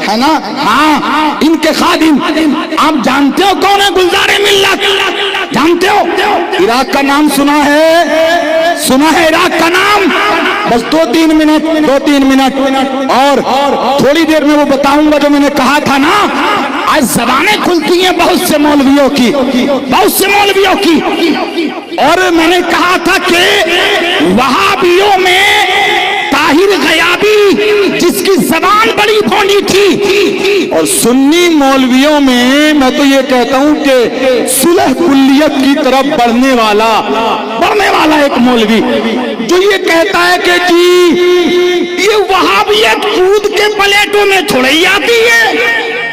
ہے نا؟ ہاں، ان کے خادم آپ جانتے ہو کون ہے؟ گلزار ملت جانتے ہو؟ عراق کا نام سنا ہے؟ سنا ہے عراق کا نام؟ بس دو تین منٹ اور تھوڑی دیر میں وہ بتاؤں گا جو میں نے کہا تھا نا. آج زبانیں کھلتی ہیں بہت سے مولویوں کی اور میں نے کہا تھا کہ وہابیوں میں طاہر غیابی جس کی زبان بڑی بھونڈی تھی، اور سنی مولویوں میں تو یہ کہتا ہوں کہ صلح کلیت کی طرف بڑھنے والا ایک مولوی جو یہ کہتا ہے کہ جی یہ وہابیت کود کے پلیٹوں میں چھوڑی جاتی ہے،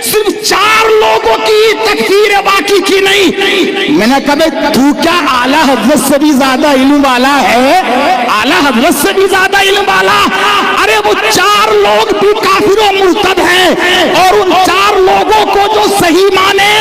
صرف 4 لوگوں کی تکفیر ہے، باقی کی نہیں. میں نے کہا تو کیا اعلیٰ حضرت سے بھی زیادہ علم والا ہے؟ اعلیٰ حضرت سے بھی زیادہ علم والا؟ ارے وہ 4 لوگ بھی کافر و مرتد ہیں، اور ان 4 لوگوں کو جو صحیح مانے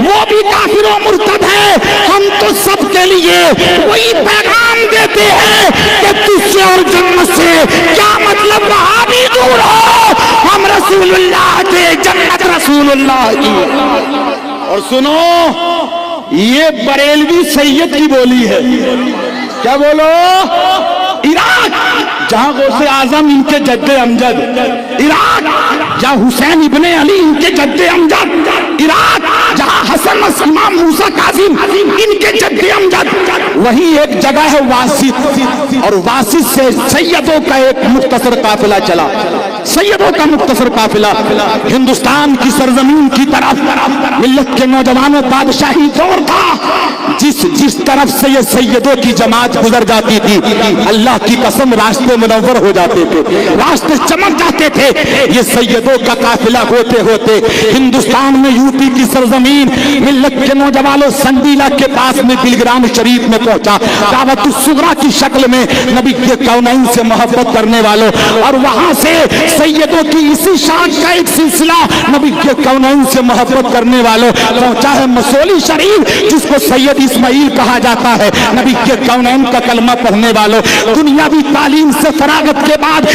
وہ بھی کافر و مرتد ہیں. ہم تو سب کے لیے وہی پیغام دیتے ہیں کہ تجھ سے اور جنت سے کیا مطلب، وہاں بھی دور ہو، ہم رسول اللہ کے جنت رسول اللہ کی. اور سنو یہ بریلوی سید کی بولی ہے. کیا بولو؟ عراق جہاں غوث اعظم ان کے جد امجد، عراق جہاں حسین ابن علی ان کے جد امجد، عراق جہاں حسن امام موسیٰ کاظم ان کے جد امجد، وہی ایک جگہ ہے واسط، اور واسط سے سیدوں کا ایک مختصر قافلہ چلا، سیدوں کا مختصر قافلہ ہندوستان کی سرزمین کی طرف. ملت کے نوجوانوں بادشاہی دور تھا، جس طرف سے یہ سیدوں کی جماعت گزر جاتی تھی اللہ کی قسم راستے منور ہو جاتے تھے، راستے چمک جاتے تھے. یہ سیدوں کا قافلہ ہوتے ہوتے ہندوستان میں یو پی کی سرزمین ملت کے نوجوانوں سنڈیلا کے پاس میں بلگرام شریف میں پہنچا، دعوت الصغریٰ کی شکل میں نبی کے کونین سے محبت کرنے والوں، اور وہاں سے سیدوں کی اسی شان کا ایک سلسلہ نبی کے کونین سے محبت کرنے والوں پہنچا ہے مسولی شریف، جس کو سید اسماعیل کہا جاتا ہے. نبی کے کونین کا کلمہ پڑھنے والوں دنیاوی تعلیم سے فراغت کے بعد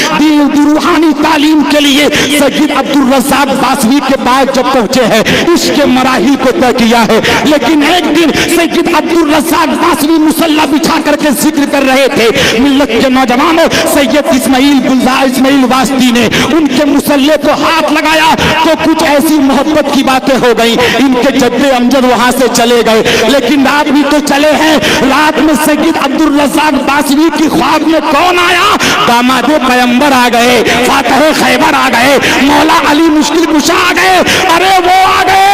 روحانی تعلیم کے لیے سید عبدالرزاق باسوی کے پاس جب پہنچے ہیں اس کے مراحل کو طے کیا ہے. لیکن ایک دن سید عبدالرزاق باسوی مصلی بچھا کر کے ذکر کر رہے تھے، ملت کے نوجوانوں سید اسماعیل واسطی نے ان کے مصلی کو ہاتھ لگایا تو کچھ ایسی محبت کی باتیں ہو گئی. ان کے جد امجد وہاں سے چلے گئے، لیکن رات بھی تو چلے ہیں. رات میں سید عبدالرزاق باسوی کی خواب میں کون آیا؟ داماد پیمبر آ گئے، فاتح خیبر آ گئے، مولا علی مشکل کشا آ گئے. ارے وہ آ گئے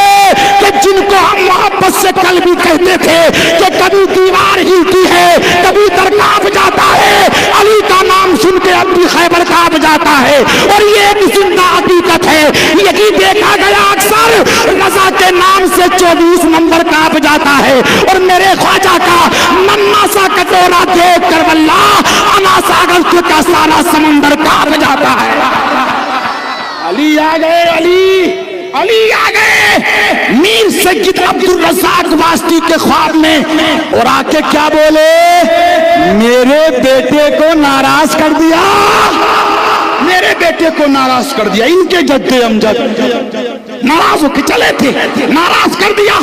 کہ جن کو ہم محبت سے کل بھی کہتے تھے کہ کبھی دیوار ہلتی ہے کبھی در کانپ جاتا ہے، علی کا نام سن کے اب بھی خیبر کانپ جاتا ہے. اور یہ ایک زندہ حقیقت ہے، یہی دیکھا گیا اکثر رضا کے نام سے 24 نمبر کانپ جاتا ہے. اور میرے خواجہ کا ننا سا کٹورا دیکھ کر واللہ انا ساگر کا سارا سمندر کانپ جاتا ہے. علی آ گئے، علی آ گئے میر سید عبدالرزاق واسطی کے خواب میں، اور آ کے کیا بولے؟ میرے بیٹے کو ناراض کر دیا، میرے بیٹے کو ناراض کر دیا. ان کے جد امجد ناراض ہو کے چلے تھے، ناراض کر دیا.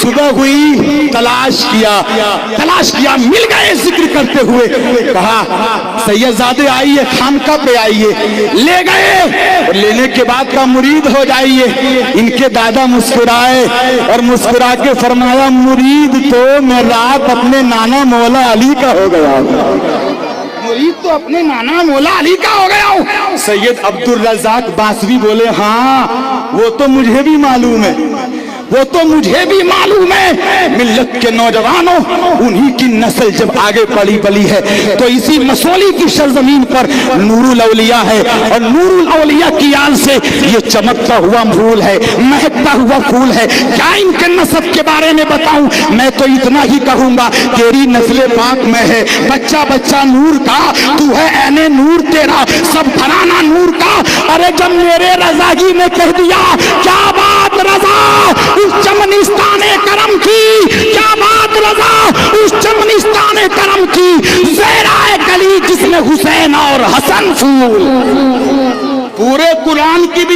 صبح ہوئی، تلاش کیا، مل گئے. ذکر کرتے ہوئے کہا سیدزادے آئیے، خانقاہ پہ آئیے. لے گئے، اور لینے کے بعد کا مرید ہو جائیے. ان کے دادا مسکرائے اور مسکرا کے فرمایا مرید تو میں رات اپنے نانا مولا علی کا ہو گیا ہوں، مرید تو اپنے نانا مولا علی کا ہو گیا ہوں. سید عبدالرزاق باسوی بولے ہاں وہ تو مجھے بھی معلوم ہے، وہ تو مجھے بھی معلوم ہے. ملت کے نوجوانوں انہی کی نسل جب آگے بڑھی ہے تو اسی مسولی کی سرزمین پر نور الاولیاء ہے، اور نور الاولیاء کی آل سے یہ چمکتا ہوا پھول ہے، مہکتا ہوا پھول ہے. کیا ان کے نسب کے بارے میں بتاؤں؟ میں تو اتنا ہی کہوں گا تیری نسل پاک میں ہے بچہ بچہ نور کا، تو ہے اینے نور تیرا سب گھرانہ نور کا. ارے جب میرے رضا جی نے کہہ دیا کیا بات رضا اس چمنستان کرم کی، کیا بات رضا اس چمنستان کرم کی، زہرائے گلی جس میں حسین اور حسن پھول. پورے قرآن کی بھی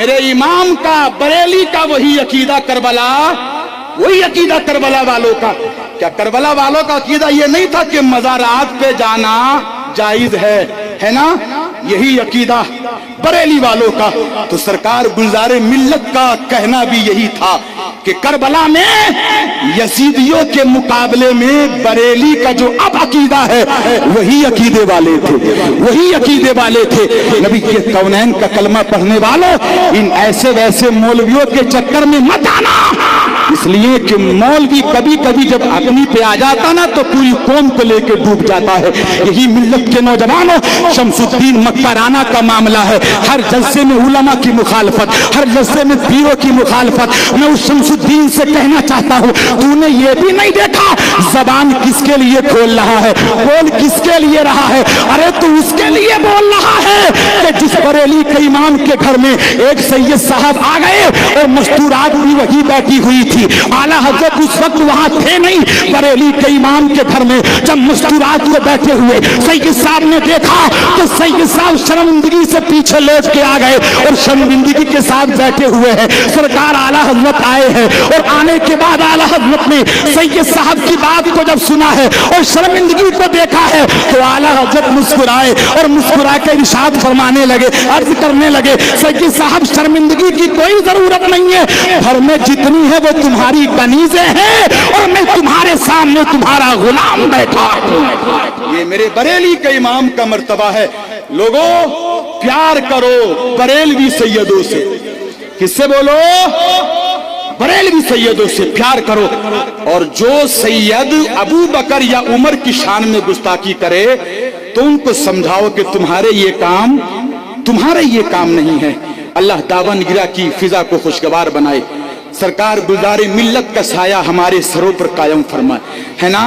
میرے امام کا بریلی کا وہی عقیدہ کربلا، وہی عقیدہ کربلا والوں کا. کیا کربلا والوں کا عقیدہ یہ نہیں تھا کہ مزارات پہ جانا جائز ہے نا؟ یہی عقیدہ بریلی والوں کا. تو سرکار گلزار ملت کا کہنا بھی یہی تھا کہ کربلا میں یزیدیوں کے مقابلے میں بریلی کا جو اب عقیدہ ہے وہی عقیدے والے تھے، وہی عقیدے والے تھے. نبی کے کونین کا کلمہ پڑھنے والوں ان ایسے ویسے مولویوں کے چکر میں مت آنا، اس لیے کہ مولوی کبھی کبھی جب اپنی پہ آ جاتا نا تو پوری قوم کو لے کے ڈوب جاتا ہے. یہی ملت کے نوجوانوں شمس الدین مکہ رانا کا معاملہ ہے. ہر جلسے میں علماء کی مخالفت، ہر جلسے میں پیروں کی مخالفت. میں اس شمس الدین سے کہنا چاہتا ہوں تو نے یہ بھی نہیں دیکھا زبان کس کے لیے کھول رہا ہے، بول کس کے لیے رہا ہے؟ ارے تو اس کے لیے بول رہا ہے کہ جس بریلی کے امام کے گھر میں ایک سید صاحب آ گئے اور مستورات بھی وہی بیٹھی ہوئی تھی. اعلیٰ حضرت اس وقت وہاں تھے نہیں. بریلی کے امام کے گھر میں جب مستورات کو بیٹھے ہوئے سید صاحب نے دیکھا تو سید صاحب شرمندگی سے پیچھے لوٹ کے آ گئے اور شرمندگی کے ساتھ بیٹھے ہوئے ہیں. سرکار اعلیٰ حضرت آئے ہیں اور آنے کے بعد اعلیٰ حضرت نے سید صاحب کی بات کو جب سنا ہے اور شرمندگی کو دیکھا ہے تو اعلیٰ حضرت مسکرائے اور مسکرا کے ارشاد فرمانے لگے، عرض کرنے لگے سید صاحب شرمندگی کی کوئی ضرورت نہیں ہے، گھر میں جتنی ہے وہ تمہاری کنیزیں ہیں اور میں تمہارے سامنے تمہارا غلام بیٹھا ہوں. یہ میرے بریلی کے امام کا مرتبہ ہے. لوگوں پیار کرو بریلوی سیدوں سے. کس سے بولو؟ بریلوی سیدوں سے پیار کرو. اور جو سید ابو بکر یا عمر کی شان میں گستاخی کرے تو ان کو سمجھاؤ کہ تمہارے یہ کام نہیں ہے. اللہ داون گرا کی فضا کو خوشگوار بنائے. سرکار گلزار ملت کا سایہ ہمارے سروں پر قائم فرمائے، ہے نا؟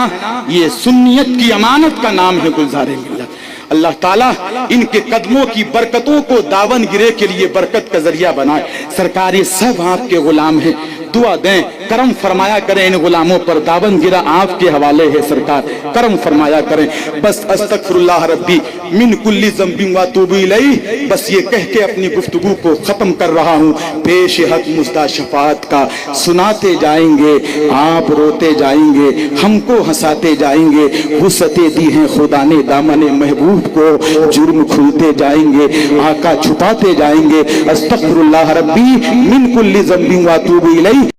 یہ سنیت کی امانت کا نام ہے گلزار ملت. اللہ تعالیٰ ان کے قدموں کی برکتوں کو داون گرے کے لیے برکت کا ذریعہ بنائے. سرکار یہ سب آپ کے غلام ہیں، دعا دیں کرم فرمایا کریں ان غلاموں پر. داون گرا آپ کے حوالے ہے سرکار، کرم فرمایا کریں. بس استغفر اللہ ربی من کل ذنب واتوب الیہ، بس یہ کہہ کے اپنی گفتگو کو ختم کر رہا ہوں. پیش حق مزدہ شفاعت کا سناتے جائیں گے، آپ روتے جائیں گے، ہم کو ہنساتے جائیں گے. وسعتیں دی ہیں خدا نے دامن محبوب کو، جرم کھلتے جائیں گے، آقا چھپاتے جائیں گے. استغفر اللہ ربی من کل ذنب واتوب الیہ.